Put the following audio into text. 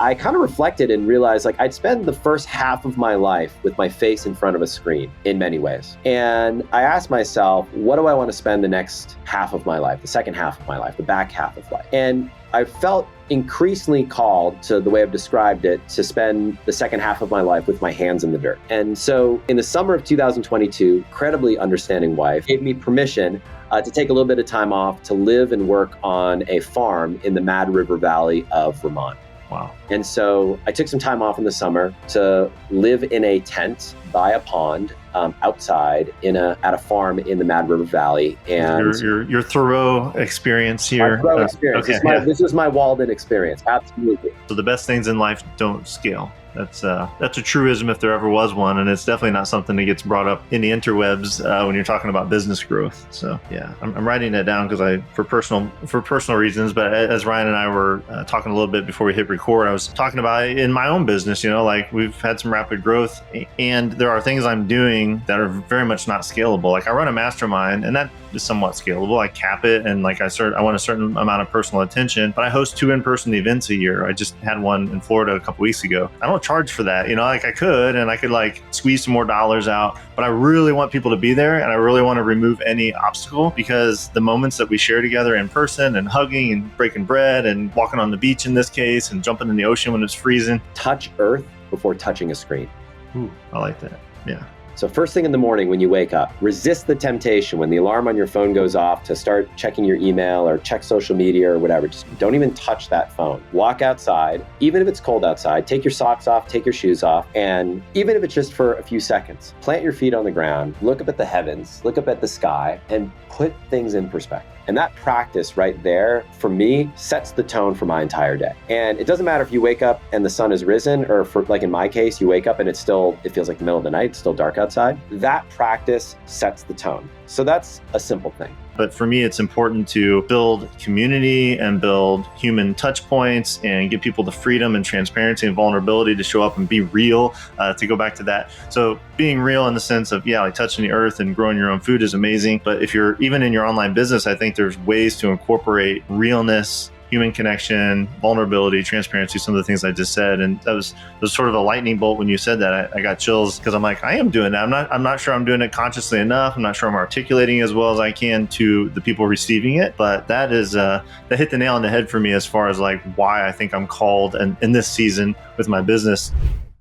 I kind of reflected and realized like I'd spend the first half of my life with my face in front of a screen in many ways. And I asked myself, what do I want to spend the next half of my life, the second half of my life, the back half of life? And I felt increasingly called, to the way I've described it, to spend the second half of my life with my hands in the dirt. And so in the summer of 2022, incredibly understanding wife gave me permission to take a little bit of time off to live and work on a farm in the Mad River Valley of Vermont. Wow. And so I took some time off in the summer to live in a tent by a pond outside at a farm in the Mad River Valley. And your Thoreau experience here. My Thoreau experience. Okay, This is my Walden experience. Absolutely. So the best things in life don't scale. That's a truism if there ever was one, and it's definitely not something that gets brought up in the interwebs when you're talking about business growth. So yeah, I'm writing that down because for personal reasons. But as Ryan and I were talking a little bit before we hit record, I was talking about in my own business. Like we've had some rapid growth, and there are things I'm doing that are very much not scalable. Like I run a mastermind, and that is somewhat scalable. I cap it, and like I want a certain amount of personal attention. But I host 2 in-person events a year. I just had one in Florida a couple weeks ago. I don't charge for that, like I could, and I could like squeeze some more dollars out, but I really want people to be there, and I really want to remove any obstacle, because the moments that we share together in person and hugging and breaking bread and walking on the beach in this case and jumping in the ocean when it's freezing. Touch earth before touching a screen. Ooh, I like that. Yeah. So first thing in the morning when you wake up, resist the temptation when the alarm on your phone goes off to start checking your email or check social media or whatever. Just don't even touch that phone. Walk outside, even if it's cold outside, take your socks off, take your shoes off, and even if it's just for a few seconds, plant your feet on the ground, look up at the heavens, look up at the sky, and put things in perspective. And that practice right there, for me, sets the tone for my entire day. And it doesn't matter if you wake up and the sun has risen, or for, like in my case, you wake up and it feels like the middle of the night, it's still dark outside. That practice sets the tone. So that's a simple thing. But for me, it's important to build community and build human touch points and give people the freedom and transparency and vulnerability to show up and be real, to go back to that. So being real in the sense of, like touching the earth and growing your own food is amazing. But if you're even in your online business, I think there's ways to incorporate realness, human connection, vulnerability, transparency, some of the things I just said. And that was sort of a lightning bolt when you said that. I got chills because I'm like, I am doing that. I'm not sure I'm doing it consciously enough. I'm not sure I'm articulating as well as I can to the people receiving it. But that hit the nail on the head for me as far as like why I think I'm called and in this season with my business.